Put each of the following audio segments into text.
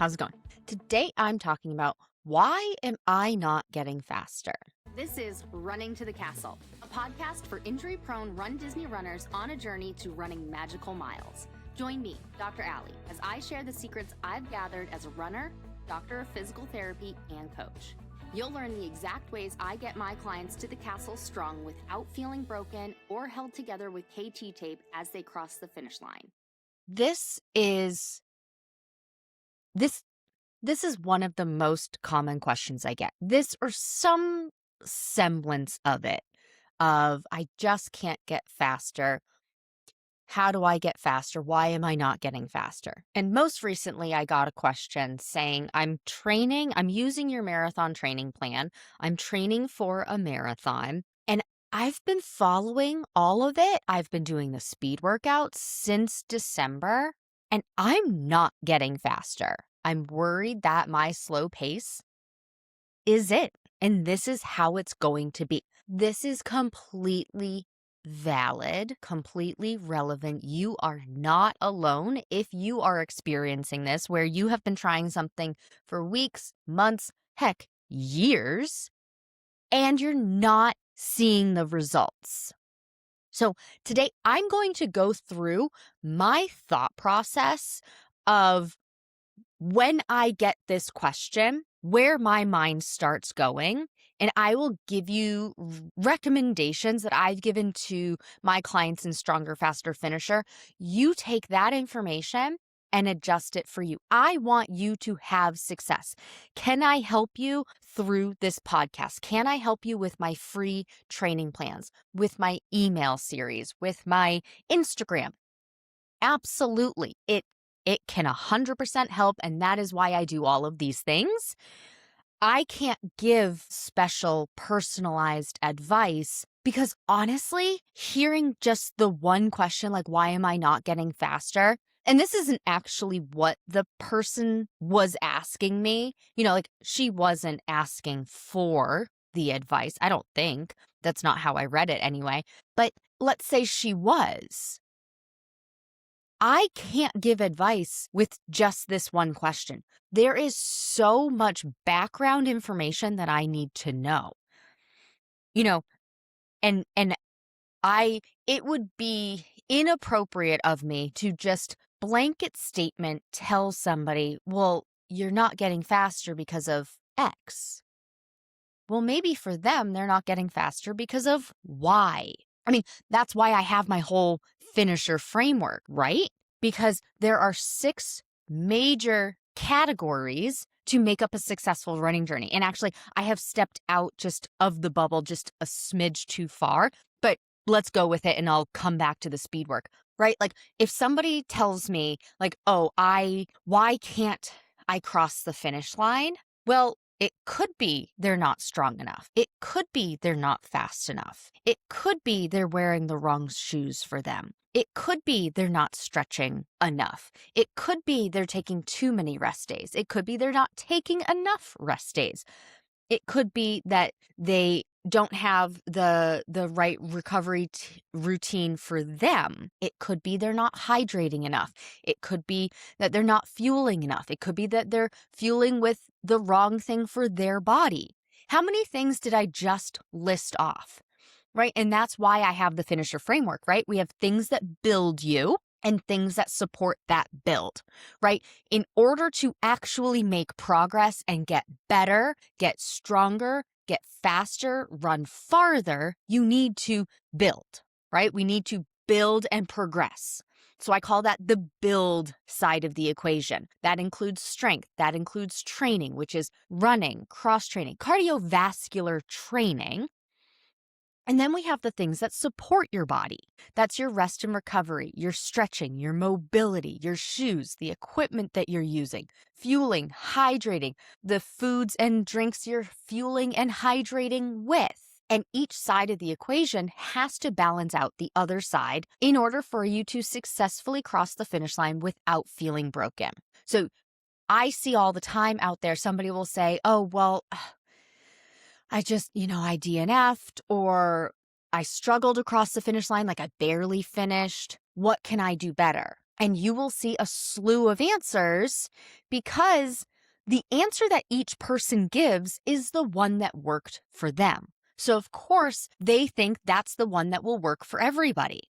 How's it going? Today I'm talking about why am I not getting faster? This is Running to the Castle, a podcast for injury prone Run Disney runners on a journey to running magical miles. Join me, Dr. Allie, as I share the secrets I've gathered as a runner, doctor of physical therapy, and coach. You'll learn the exact ways I get my clients to the castle strong without feeling broken or held together with KT tape as they cross the finish line. This is this this is one of the most common questions I get. This or some semblance of it of I just can't get faster. How do I get faster? Why am I not getting faster? And most recently, I got a question saying, I'm using your marathon training plan. I'm training for a marathon. And I've been following all of it. I've been doing the speed workouts since December, and I'm not getting faster. I'm worried that my slow pace is it. And this is how it's going to be. This is completely valid, completely relevant. You are not alone if you are experiencing this where you have been trying something for weeks, months, heck, years, and you're not seeing the results. So today I'm going to go through my thought process of when I get this question, where my mind starts going, and I will give you recommendations that I've given to my clients in Stronger, Faster, Finisher. You take that information and adjust it for you. I want you to have success. Can I help you through this podcast? Can I help you with my free training plans, with my email series, with my Instagram? Absolutely. It can 100% help, and that is why I do all of these things. I can't give special personalized advice because honestly, hearing just the one question, like, why am I not getting faster? And this isn't actually what the person was asking me. Like she wasn't asking for the advice. I don't think. That's not how I read it anyway. But let's say she was. I can't give advice with just this one question. There is so much background information that I need to know. You know, and it would be inappropriate of me to just blanket statement tell somebody, well, you're not getting faster because of X. Well, maybe for them, they're not getting faster because of Y. I mean, that's why I have my whole finisher framework, right? Because there are 6 major categories to make up a successful running journey. And actually, I have stepped out just of the bubble just a smidge too far, but let's go with it and I'll come back to the speed work, right? Like if somebody tells me like, oh, why can't I cross the finish line? Well, it could be they're not strong enough. It could be they're not fast enough. It could be they're wearing the wrong shoes for them. It could be they're not stretching enough. It could be they're taking too many rest days. It could be they're not taking enough rest days. It could be that they don't have the right recovery routine for them. It could be they're not hydrating enough. It could be that they're not fueling enough. It could be that they're fueling with the wrong thing for their body. How many things did I just list off? Right? And that's why I have the finisher framework, right? We have things that build you and things that support that build, right? In order to actually make progress and get better, get stronger, get faster, run farther, you need to build, right? We need to build and progress. So I call that the build side of the equation. That includes strength. That includes training, which is running, cross training, cardiovascular training. And then we have the things that support your body. That's your rest and recovery, your stretching, your mobility, your shoes, the equipment that you're using, fueling, hydrating, the foods and drinks you're fueling and hydrating with. And each side of the equation has to balance out the other side in order for you to successfully cross the finish line without feeling broken. So I see all the time out there, somebody will say, oh, well, I just, I DNF'd or I struggled across the finish line, like I barely finished. What can I do better? And you will see a slew of answers because the answer that each person gives is the one that worked for them. So, of course, they think that's the one that will work for everybody.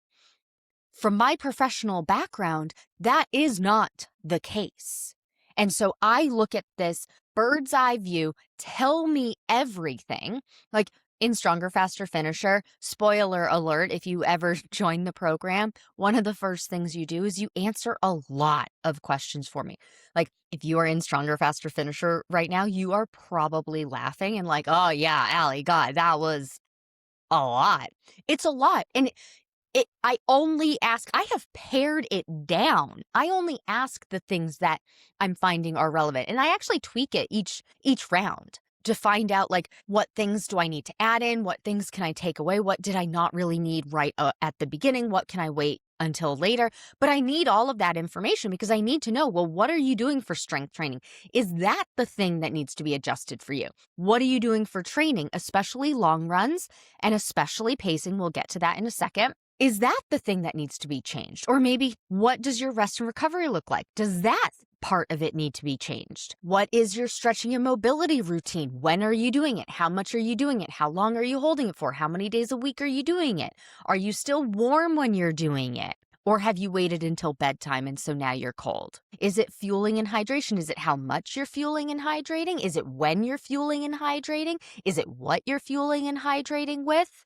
From my professional background, that is not the case. And so I look at this bird's eye view, tell me everything. Like in Stronger, Faster, Finisher, spoiler alert, if you ever join the program, one of the first things you do is you answer a lot of questions for me. Like if you are in Stronger, Faster, Finisher right now, you are probably laughing and like, oh yeah, Allie, God, that was a lot. It's a lot. And I only ask, I have pared it down. I only ask the things that I'm finding are relevant. And I actually tweak it each round to find out like what things do I need to add in, what things can I take away, what did I not really need right at the beginning, what can I wait until later. But I need all of that information because I need to know, well, what are you doing for strength training? Is that the thing that needs to be adjusted for you? What are you doing for training, especially long runs and especially pacing? We'll get to that in a second. Is that the thing that needs to be changed? Or maybe what does your rest and recovery look like? Does that part of it need to be changed? What is your stretching and mobility routine? When are you doing it? How much are you doing it? How long are you holding it for? How many days a week are you doing it? Are you still warm when you're doing it? Or have you waited until bedtime and so now you're cold? Is it fueling and hydration? Is it how much you're fueling and hydrating? Is it when you're fueling and hydrating? Is it what you're fueling and hydrating with?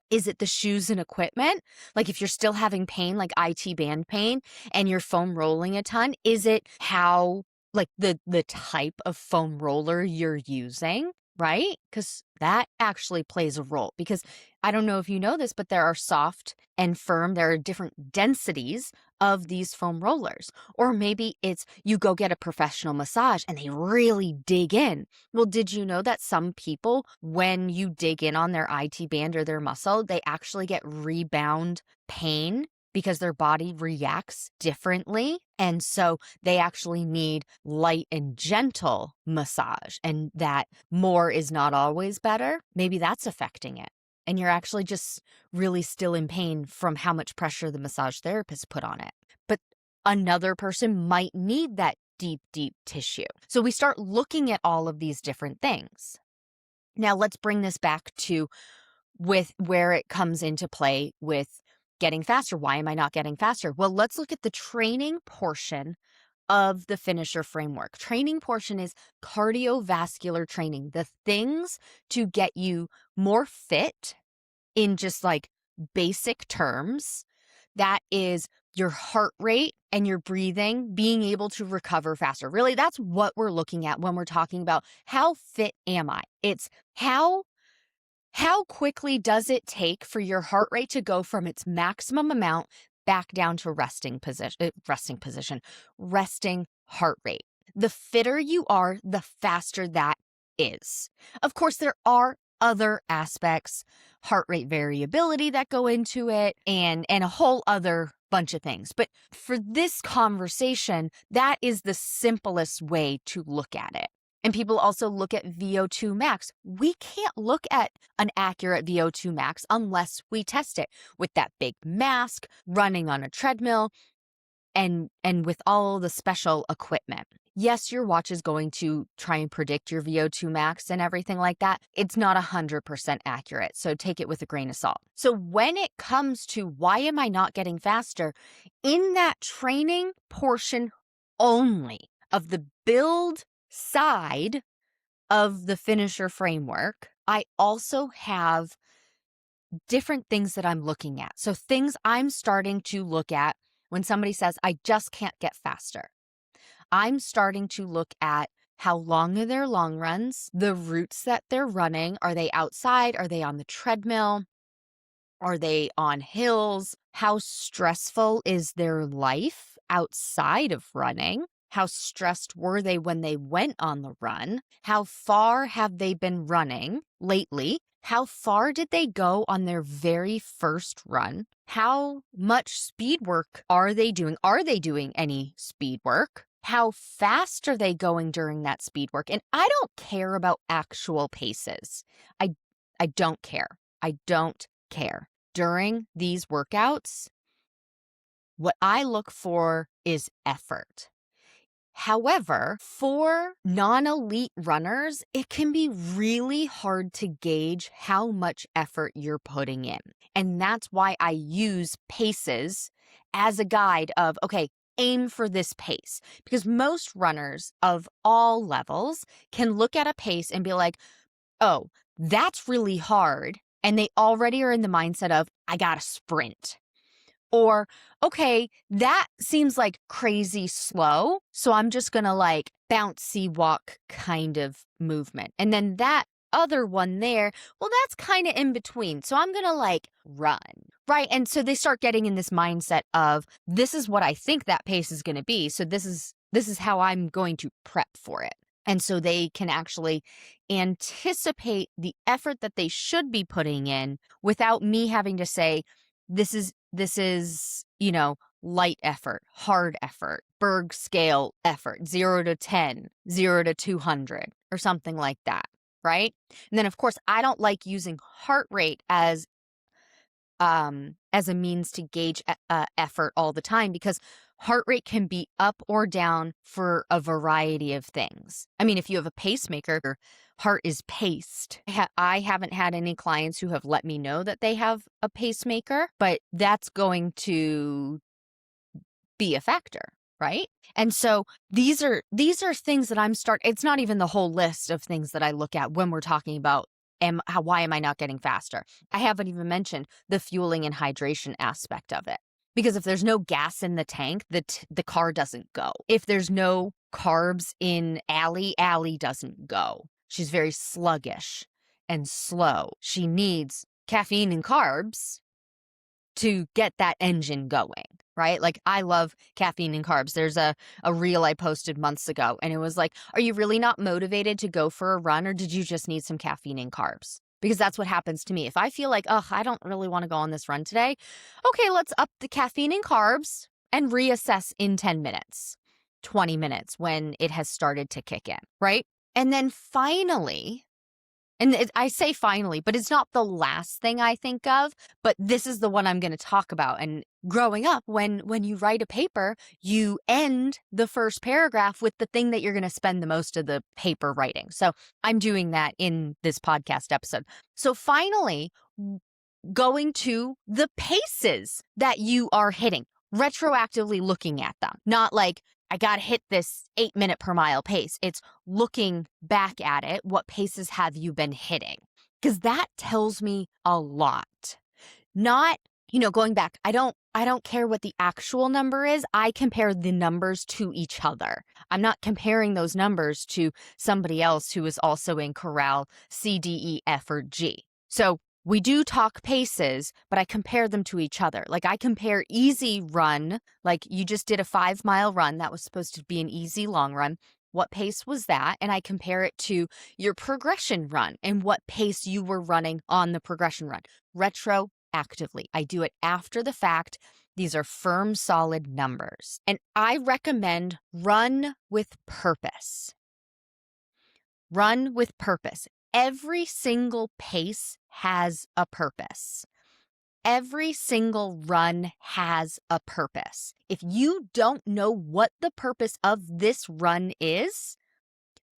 Is it the shoes and equipment? Like if you're still having pain, like IT band pain, and you're foam rolling a ton, is it how, like the type of foam roller you're using, right? Because that actually plays a role. Because I don't know if you know this, but there are soft and firm, there are different densities of these foam rollers. Or maybe it's you go get a professional massage and they really dig in. Well, did you know that some people, when you dig in on their IT band or their muscle, they actually get rebound pain because their body reacts differently? And so they actually need light and gentle massage, and that more is not always better. Maybe that's affecting it. And you're actually just really still in pain from how much pressure the massage therapist put on it. But another person might need that deep, deep tissue. So we start looking at all of these different things. Now let's bring this back to with where it comes into play with getting faster. Why am I not getting faster? Well, let's look at the training portion of the finisher framework. Training portion is cardiovascular training, the things to get you more fit in just like basic terms. That is your heart rate and your breathing, being able to recover faster. Really, that's what we're looking at when we're talking about how fit am I? It's how quickly does it take for your heart rate to go from its maximum amount back down to resting heart rate. The fitter you are, the faster that is. Of course, there are other aspects, heart rate variability that go into it, and a whole other bunch of things. But for this conversation, that is the simplest way to look at it. And people also look at VO2 max. We can't look at an accurate VO2 max unless we test it with that big mask, running on a treadmill, and with all the special equipment. Yes, your watch is going to try and predict your VO2 max and everything like that. It's not 100% accurate, so take it with a grain of salt. So when it comes to why am I not getting faster, in that training portion only of the build side of the finisher framework, I also have different things that I'm looking at. So things I'm starting to look at when somebody says, I just can't get faster. I'm starting to look at how long are their long runs, the routes that they're running. Are they outside? Are they on the treadmill? Are they on hills? How stressful is their life outside of running? How stressed were they when they went on the run? How far have they been running lately? How far did they go on their very first run? How much speed work are they doing? Are they doing any speed work? How fast are they going during that speed work? And I don't care about actual paces. I don't care. I don't care. During these workouts, What I look for is effort. However, for non-elite runners, it can be really hard to gauge how much effort you're putting in. And that's why I use paces as a guide of, okay, aim for this pace. Because most runners of all levels can look at a pace and be like, oh, that's really hard. And they already are in the mindset of, I got to sprint. Or, okay, that seems like crazy slow. So I'm just going to like bouncy walk kind of movement. And then that other one there, well, that's kind of in between. So I'm going to like run. Right. And so they start getting in this mindset of this is what I think that pace is going to be. So this is how I'm going to prep for it. And so they can actually anticipate the effort that they should be putting in without me having to say, this is, light effort, hard effort, Berg scale effort, 0 to 10, 0 to 200, or something like that, right? And then, of course, I don't like using heart rate as a means to gauge effort all the time because heart rate can be up or down for a variety of things. I mean, if you have a pacemaker, your heart is paced. I haven't had any clients who have let me know that they have a pacemaker, but that's going to be a factor, right? And so these are things that it's not even the whole list of things that I look at when we're talking about why am I not getting faster? I haven't even mentioned the fueling and hydration aspect of it. Because if there's no gas in the tank, the car doesn't go. If there's no carbs in Allie doesn't go. She's very sluggish and slow. She needs caffeine and carbs to get that engine going, right? Like I love caffeine and carbs. There's a reel I posted months ago and it was like, are you really not motivated to go for a run or did you just need some caffeine and carbs? Because that's what happens to me. If I feel like, I don't really want to go on this run today. Okay, let's up the caffeine and carbs and reassess in 10 minutes, 20 minutes when it has started to kick in, right? And then finally, I say finally, but it's not the last thing I think of, but this is the one I'm going to talk about. And growing up, when you write a paper, you end the first paragraph with the thing that you're going to spend the most of the paper writing. So I'm doing that in this podcast episode. So finally, going to the paces that you are hitting, retroactively looking at them, not like, I got to hit this 8 minute per mile pace. It's looking back at it. What paces have you been hitting? Because that tells me a lot. Not, going back. I don't care what the actual number is. I compare the numbers to each other. I'm not comparing those numbers to somebody else who is also in corral C, D, E, F, or G. So we do talk paces, but I compare them to each other. Like I compare easy run, like you just did a 5-mile run. That was supposed to be an easy long run. What pace was that? And I compare it to your progression run and what pace you were running on the progression run. Retroactively. I do it after the fact. These are firm, solid numbers. And I recommend run with purpose. Run with purpose. Every single pace has a purpose. Every single run has a purpose. If you don't know what the purpose of this run is,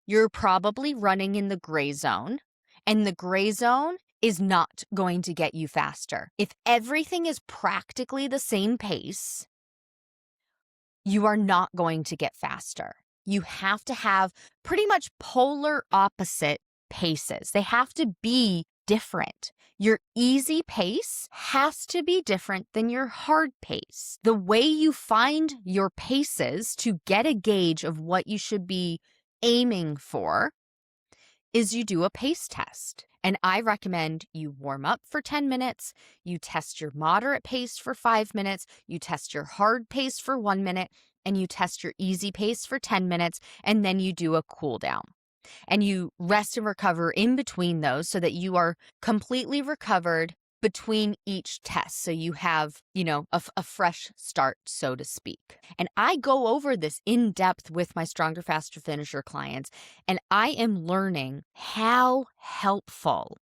you're probably running in the gray zone, and the gray zone is not going to get you faster. If everything is practically the same pace, you are not going to get faster. You have to have pretty much polar opposite paces. They have to be different. Your easy pace has to be different than your hard pace. The way you find your paces to get a gauge of what you should be aiming for is you do a pace test. And I recommend you warm up for 10 minutes, you test your moderate pace for 5 minutes, you test your hard pace for 1 minute, and you test your easy pace for 10 minutes, and then you do a cool down. And you rest and recover in between those so that you are completely recovered between each test. So you have, a fresh start, so to speak. And I go over this in depth with my Stronger, Faster Finisher clients, and I am learning how helpful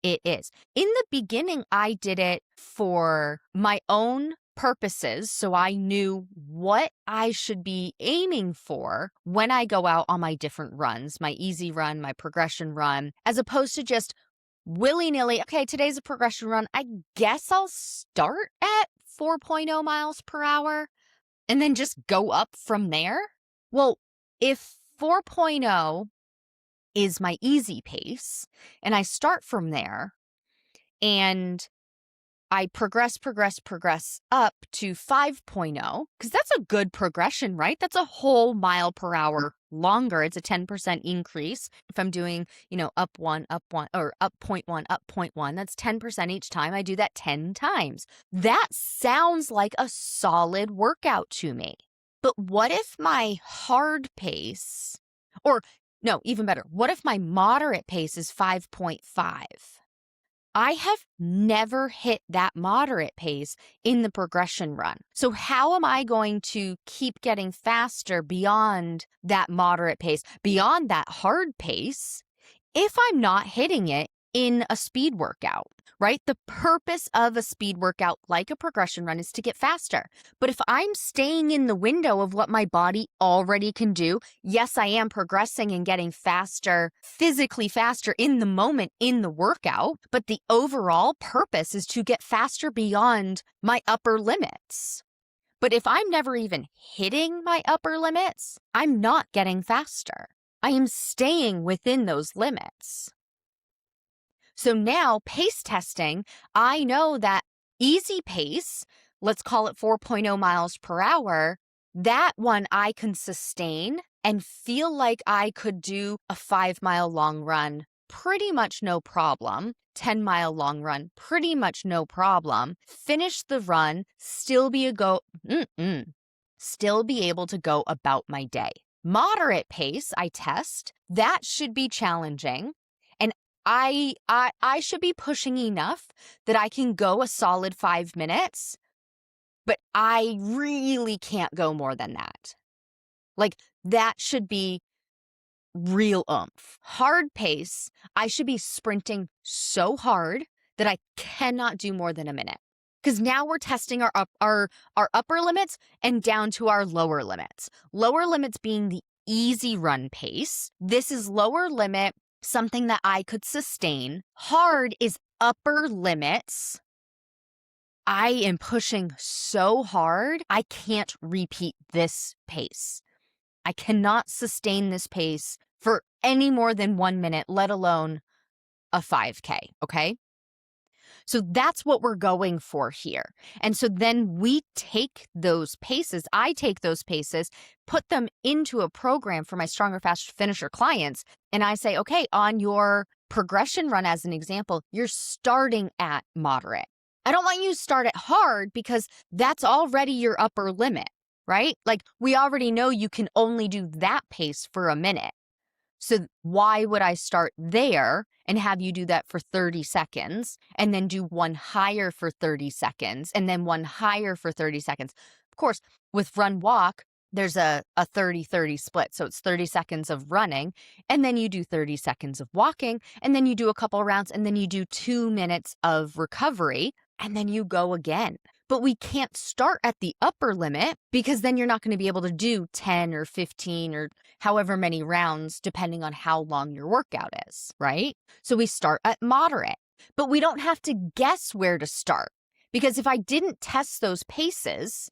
it is. In the beginning, I did it for my own purposes, so I knew what I should be aiming for when I go out on my different runs, my easy run, my progression run, as opposed to just willy-nilly, okay, today's a progression run. I guess I'll start at 4.0 miles per hour and then just go up from there. Well, if 4.0 is my easy pace and I start from there and I progress up to 5.0, because that's a good progression, right? That's a whole mile per hour longer. It's a 10% increase. If I'm doing, up one, or up point one, up point one, that's 10% each time. I do that 10 times. That sounds like a solid workout to me. But what if my hard pace, or no, even better, what if my moderate pace is 5.5? I have never hit that moderate pace in the progression run. So how am I going to keep getting faster beyond that moderate pace, beyond that hard pace, if I'm not hitting it in a speed workout, right? The purpose of a speed workout, like a progression run, is to get faster. But if I'm staying in the window of what my body already can do, yes, I am progressing and getting faster, physically faster in the moment in the workout, but the overall purpose is to get faster beyond my upper limits. But if I'm never even hitting my upper limits, I'm not getting faster. I am staying within those limits. So now pace testing, I know that easy pace, let's call it 4.0 miles per hour, that one I can sustain and feel like I could do a 5-mile long run pretty much no problem. 10-mile long run, pretty much no problem. Finish the run, still be able to go about my day. Moderate pace, I test, that should be challenging. And I should be pushing enough that I can go a solid 5 minutes, but I really can't go more than that. Like, that should be real oomph. Hard pace, I should be sprinting so hard that I cannot do more than a minute. Because now we're testing our upper limits and down to our lower limits. Lower limits being the easy run pace. This is lower limit, something that I could sustain. Hard is upper limits. I am pushing so hard, I can't repeat this pace. I cannot sustain this pace for any more than 1 minute, let alone a 5K, okay? So that's what we're going for here. And so then we take those paces, I take those paces, put them into a program for my Stronger, Faster Finisher clients, and I say, okay, on your progression run, as an example, you're starting at moderate. I don't want you to start at hard because that's already your upper limit, right? Like, we already know you can only do that pace for a minute. So why would I start there and have you do that for 30 seconds and then do one higher for 30 seconds and then one higher for 30 seconds? Of course, with run walk, there's a 30-30 split. So it's 30 seconds of running and then you do 30 seconds of walking and then you do a couple rounds and then you do 2 minutes of recovery and then you go again. But we can't start at the upper limit because then you're not going to be able to do 10 or 15 or however many rounds, depending on how long your workout is, right? So we start at moderate, but we don't have to guess where to start because if I didn't test those paces,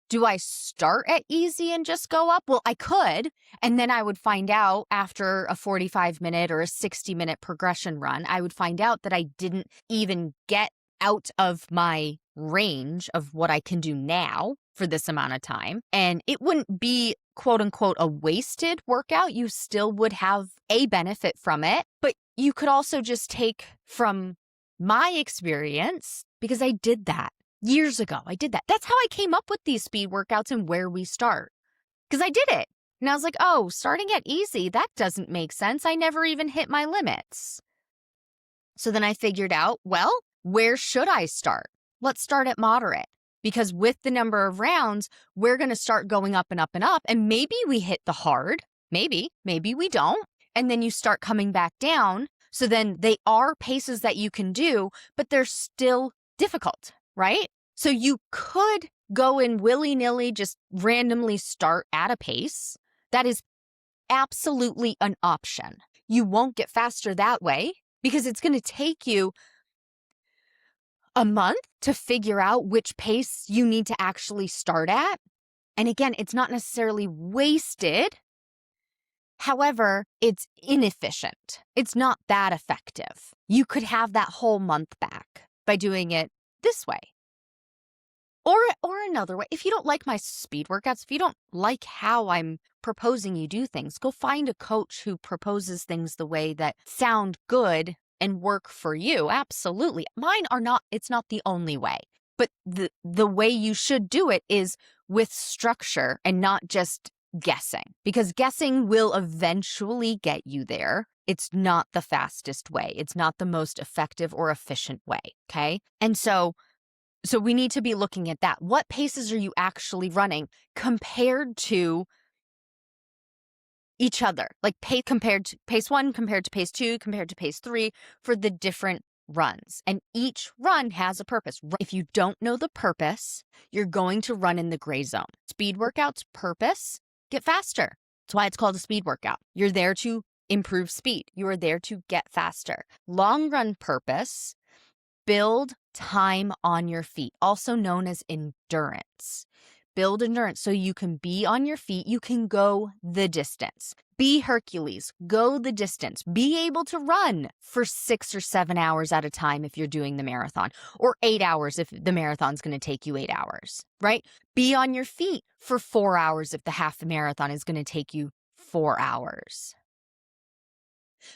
do I start at easy and just go up? Well, I could, and then I would find out after a 45-minute or a 60-minute progression run, I would find out that I didn't even get out of my range of what I can do now for this amount of time. And it wouldn't be quote unquote a wasted workout. You still would have a benefit from it, but you could also just take from my experience because I did that years ago. I did that. That's how I came up with these speed workouts and where we start because I did it. And I was like, oh, starting at easy, that doesn't make sense. I never even hit my limits. So then I figured out, well, where should I start? Let's start at moderate because with the number of rounds, we're going to start going up and up and up. And maybe we hit the hard, maybe we don't. And then you start coming back down. So then they are paces that you can do, but they're still difficult, right? So you could go and willy-nilly just randomly start at a pace. That is absolutely an option. You won't get faster that way because it's going to take you a month to figure out which pace you need to actually start at. And again, it's not necessarily wasted. However, it's inefficient. It's not that effective. You could have that whole month back by doing it this way. Or another way. If you don't like my speed workouts, if you don't like how I'm proposing you do things, go find a coach who proposes things the way that sound good and work for you. Absolutely. Mine are not, it's not the only way. But the way you should do it is with structure and not just guessing, because guessing will eventually get you there. It's not the fastest way. It's not the most effective or efficient way. Okay. And so we need to be looking at that. What paces are you actually running compared to each other? Like compared to pace 1, compared to pace 2, compared to pace 3 for the different runs. And each run has a purpose. If you don't know the purpose, you're going to run in the gray zone. Speed workouts purpose, get faster. That's why it's called a speed workout. You're there to improve speed. You are there to get faster. Long run purpose, build time on your feet, also known as endurance. Build endurance so you can be on your feet. You can go the distance. Be Hercules. Go the distance. Be able to run for 6 or 7 hours at a time if you're doing the marathon, or 8 hours if the marathon's going to take you 8 hours, right? Be on your feet for 4 hours if the half marathon is going to take you 4 hours.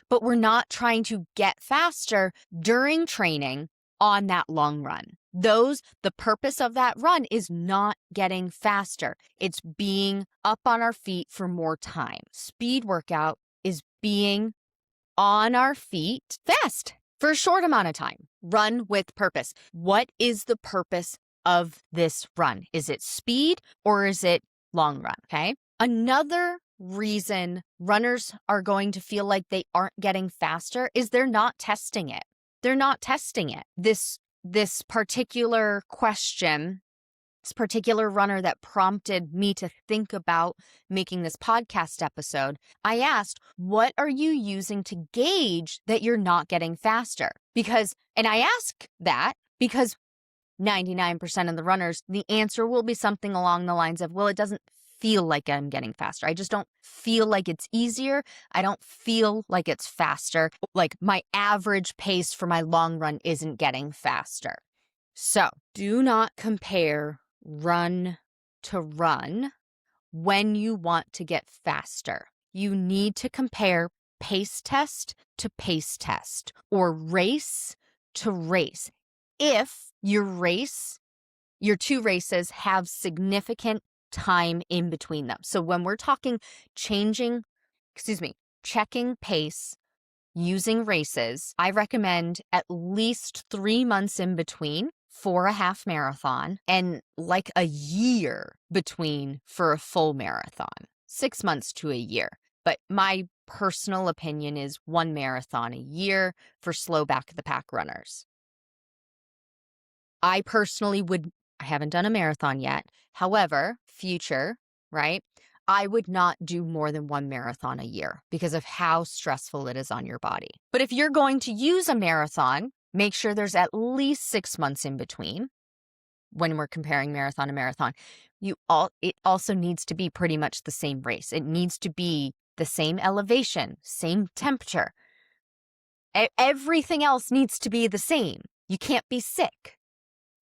But we're not trying to get faster during training on that long run. The purpose of that run is not getting faster. It's being up on our feet for more time. Speed workout is being on our feet fast for a short amount of time. Run with purpose. What is the purpose of this run? Is it speed or is it long run? Okay. Another reason runners are going to feel like they aren't getting faster is they're not testing it. They're not testing it. This particular question, this particular runner that prompted me to think about making this podcast episode, I asked, what are you using to gauge that you're not getting faster? And I ask that because 99% of the runners, the answer will be something along the lines of, well, it doesn't feel like I'm getting faster. I just don't feel like it's easier. I don't feel like it's faster. Like my average pace for my long run isn't getting faster. So do not compare run to run when you want to get faster. You need to compare pace test to pace test or race to race. If your two races have significant time in between them. So when we're talking checking pace using races, I recommend at least 3 months in between for a half marathon and like a year between for a full marathon, 6 months to a year. But my personal opinion is 1 marathon a year for slow back of the pack runners. I haven't done a marathon yet. However, future, right? I would not do more than 1 marathon a year because of how stressful it is on your body. But if you're going to use a marathon, make sure there's at least 6 months in between when we're comparing marathon to marathon. It also needs to be pretty much the same race. It needs to be the same elevation, same temperature. Everything else needs to be the same. You can't be sick,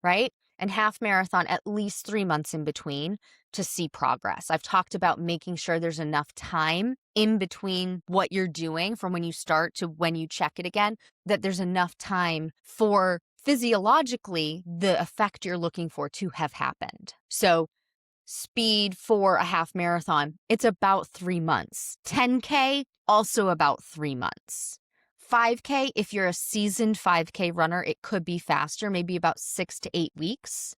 right? And half marathon, at least 3 months in between to see progress. I've talked about making sure there's enough time in between what you're doing from when you start to when you check it again, that there's enough time for physiologically the effect you're looking for to have happened. So speed for a half marathon, it's about 3 months. 10K, also about 3 months. 5K, if you're a seasoned 5K runner, it could be faster, maybe about 6 to 8 weeks.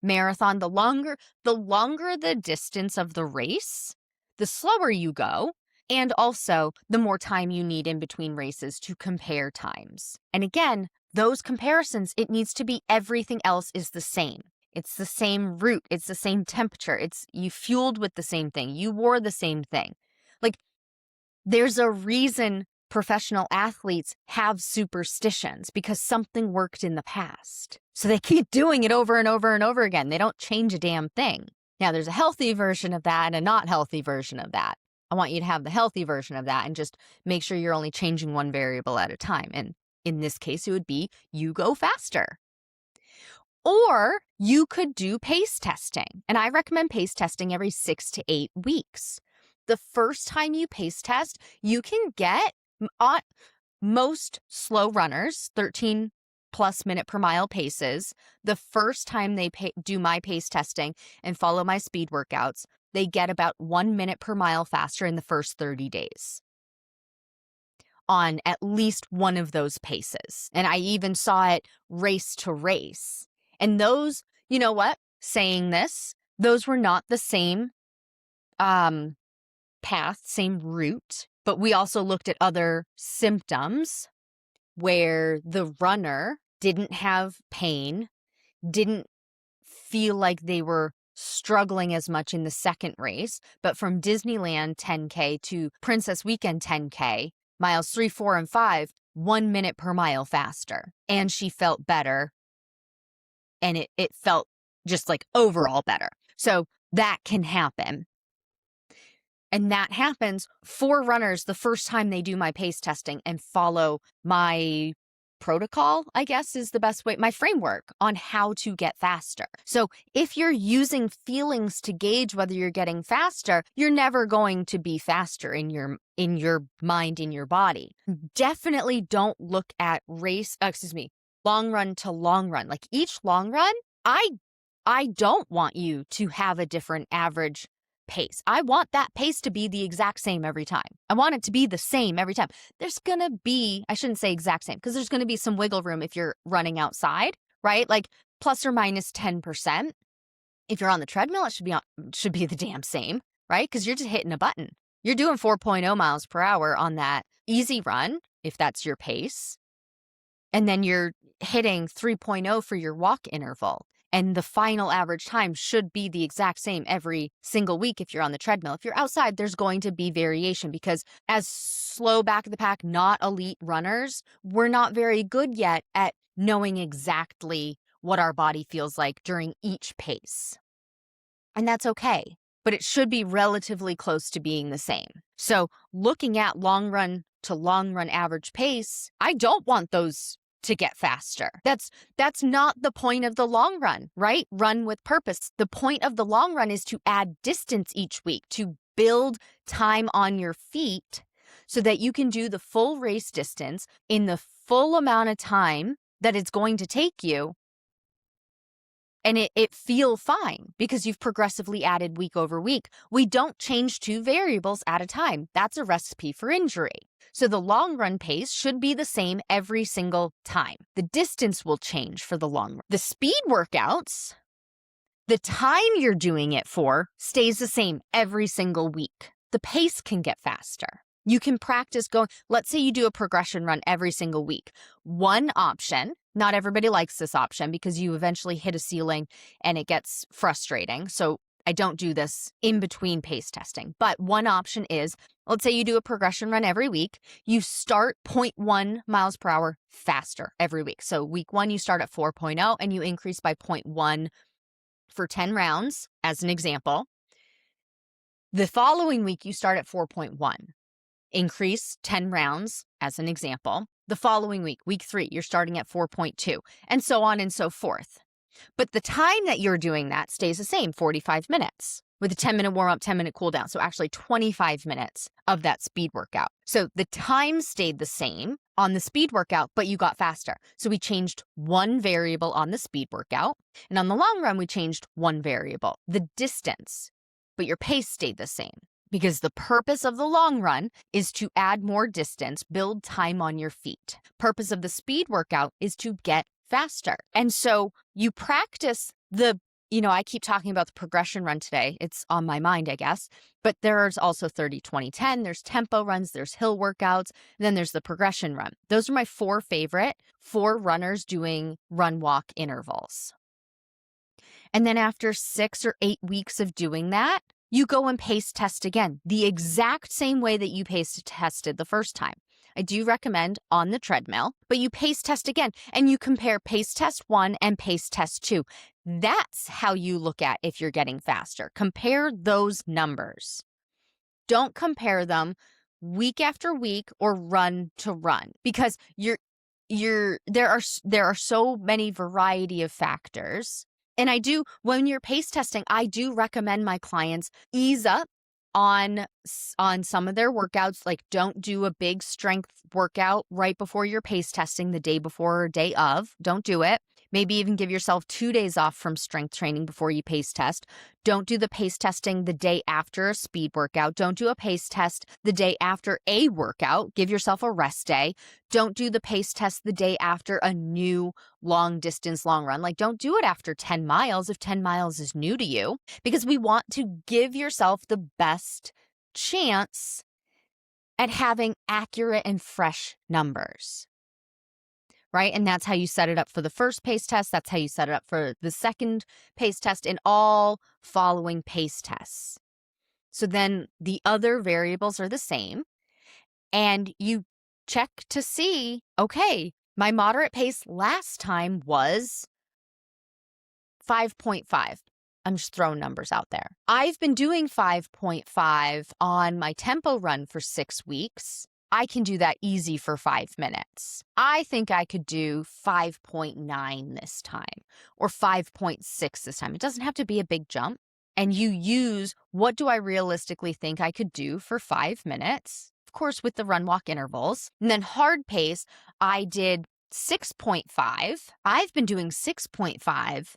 Marathon, the longer the distance of the race, the slower you go, and also the more time you need in between races to compare times. And again, those comparisons, it needs to be everything else is the same. It's the same route. It's the same temperature. It's you fueled with the same thing. You wore the same thing. Like, there's a reason professional athletes have superstitions, because something worked in the past. So they keep doing it over and over and over again. They don't change a damn thing. Now, there's a healthy version of that and a not healthy version of that. I want you to have the healthy version of that and just make sure you're only changing one variable at a time. And in this case, it would be you go faster. Or you could do pace testing. And I recommend pace testing every 6 to 8 weeks. The first time you pace test, you can get on most slow runners, 13 plus minute per mile paces. The first time they do my pace testing and follow my speed workouts, they get about 1 minute per mile faster in the first 30 days on at least one of those paces. And I even saw it race to race. And those, you know what? Saying this, those were not the same path, same route, but we also looked at other symptoms where the runner didn't have pain, didn't feel like they were struggling as much in the second race, but from Disneyland 10K to Princess Weekend 10K, miles 3, 4, and 5, 1 minute per mile faster. And she felt better. And it felt just like overall better. So that can happen. And that happens for runners the first time they do my pace testing and follow my protocol, I guess is the best way, my framework on how to get faster. So if you're using feelings to gauge whether you're getting faster, you're never going to be faster in your mind, in your body. Definitely don't look at long run to long run. Like each long run, I don't want you to have a different average pace. I want that pace to be the exact same every time. I want it to be the same every time. There's going to be, I shouldn't say exact same, because there's going to be some wiggle room if you're running outside, right? Like plus or minus 10%. If you're on the treadmill, it should be the damn same, right? Because you're just hitting a button. You're doing 4.0 miles per hour on that easy run, if that's your pace. And then you're hitting 3.0 for your walk interval. And the final average time should be the exact same every single week if you're on the treadmill. If you're outside, there's going to be variation because as slow back of the pack, not elite runners, we're not very good yet at knowing exactly what our body feels like during each pace. And that's okay, but it should be relatively close to being the same. So looking at long run to long run average pace, I don't want those to get faster. That's not the point of the long run, right? Run with purpose. The point of the long run is to add distance each week, to build time on your feet so that you can do the full race distance in the full amount of time that it's going to take you. And it feel fine because you've progressively added week over week. We don't change two variables at a time. That's a recipe for injury. So the long run pace should be the same every single time. The distance will change for the long run. The speed workouts, the time you're doing it for stays the same every single week. The pace can get faster. You can practice going, let's say you do a progression run every single week. One option, not everybody likes this option because you eventually hit a ceiling and it gets frustrating. So I don't do this in between pace testing. But one option is, let's say you do a progression run every week. You start 0.1 miles per hour faster every week. So week 1, you start at 4.0 and you increase by 0.1 for 10 rounds, as an example. The following week, you start at 4.1. Increase 10 rounds, as an example. The following week, week 3, you're starting at 4.2, and so on and so forth. But the time that you're doing that stays the same, 45 minutes, with a 10-minute warm-up, 10-minute cool-down. So actually 25 minutes of that speed workout. So the time stayed the same on the speed workout, but you got faster. So we changed one variable on the speed workout, and on the long run, we changed one variable, the distance, but your pace stayed the same. Because the purpose of the long run is to add more distance, build time on your feet. Purpose of the speed workout is to get faster. And so you practice the I keep talking about the progression run today. It's on my mind, I guess. But there's also 30, 20, 10. There's tempo runs, there's hill workouts, and then there's the progression run. Those are my 4 favorite for runners doing run walk intervals. And then after 6 or 8 weeks of doing that, you go and pace test again, the exact same way that you pace tested the first time. I do recommend on the treadmill, but you pace test again and you compare pace test 1 and pace test 2. That's how you look at if you're getting faster. Compare those numbers. Don't compare them week after week or run to run, because there are so many variety of factors. And when you're pace testing, I do recommend my clients ease up on some of their workouts. Like, don't do a big strength workout right before you're pace testing the day before or day of. Don't do it. Maybe even give yourself 2 days off from strength training before you pace test. Don't do the pace testing the day after a speed workout. Don't do a pace test the day after a workout. Give yourself a rest day. Don't do the pace test the day after a new long distance long run. Like, don't do it after 10 miles if 10 miles is new to you, because we want to give yourself the best chance at having accurate and fresh numbers. Right? And that's how you set it up for the first pace test. That's how you set it up for the second pace test and all following pace tests. So then the other variables are the same. And you check to see, okay, my moderate pace last time was 5.5. I'm just throwing numbers out there. I've been doing 5.5 on my tempo run for 6 weeks. I can do that easy for 5 minutes. I think I could do 5.9 this time or 5.6 this time. It doesn't have to be a big jump. And you use, what do I realistically think I could do for 5 minutes? Of course, with the run walk intervals. And then hard pace, I did 6.5. I've been doing 6.5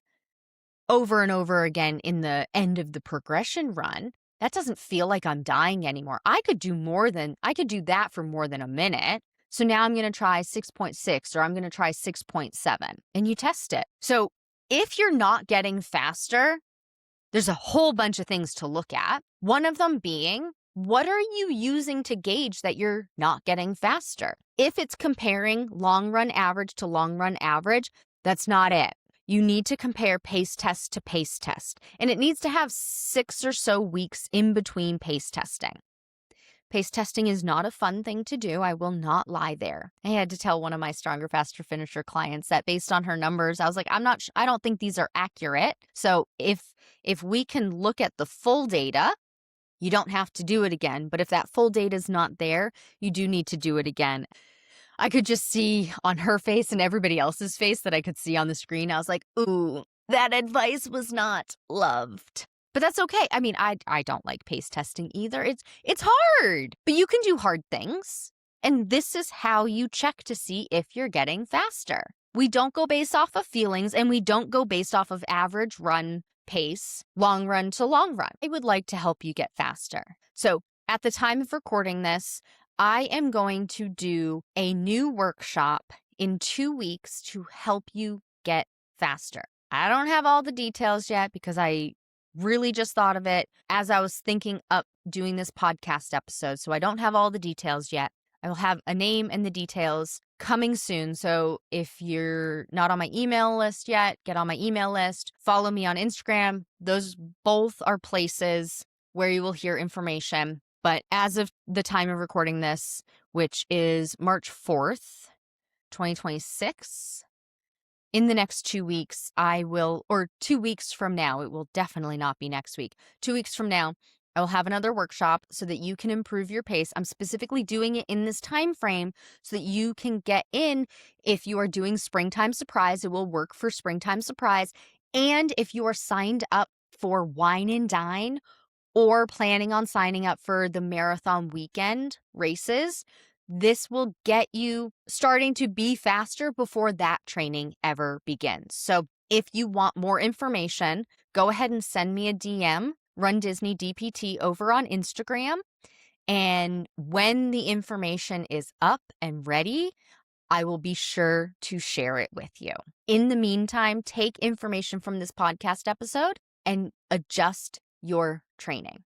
over and over again in the end of the progression run. That doesn't feel like I'm dying anymore. I could do that for more than a minute. So now I'm going to try 6.6 or I'm going to try 6.7, and you test it. So if you're not getting faster, there's a whole bunch of things to look at. One of them being, what are you using to gauge that you're not getting faster? If it's comparing long run average to long run average, that's not it. You need to compare pace test to pace test, and it needs to have 6 or so weeks in between pace testing. Pace testing is not a fun thing to do. I will not lie there. I had to tell one of my Stronger, Faster Finisher clients that based on her numbers, I was like, I don't think these are accurate. So if we can look at the full data, you don't have to do it again. But if that full data is not there, you do need to do it again. I could just see on her face and everybody else's face that I could see on the screen. I was like, ooh, that advice was not loved. But that's okay. I mean, I don't like pace testing either. It's hard, but you can do hard things. And this is how you check to see if you're getting faster. We don't go based off of feelings, and we don't go based off of average run pace, long run to long run. I would like to help you get faster. So at the time of recording this, I am going to do a new workshop in 2 weeks to help you get faster. I don't have all the details yet because I really just thought of it as I was thinking up doing this podcast episode. So I don't have all the details yet. I will have a name and the details coming soon. So if you're not on my email list yet, get on my email list. Follow me on Instagram. Those both are places where you will hear information. But as of the time of recording this, which is March 4th, 2026, in the next 2 weeks, or 2 weeks from now, it will definitely not be next week. 2 weeks from now, I will have another workshop so that you can improve your pace. I'm specifically doing it in this time frame so that you can get in. If you are doing Springtime Surprise, it will work for Springtime Surprise. And if you are signed up for Wine and Dine, or planning on signing up for the marathon weekend races, this will get you starting to be faster before that training ever begins. So if you want more information, go ahead and send me a DM, runDisney DPT, over on Instagram. And when the information is up and ready, I will be sure to share it with you. In the meantime, take information from this podcast episode and adjust your training.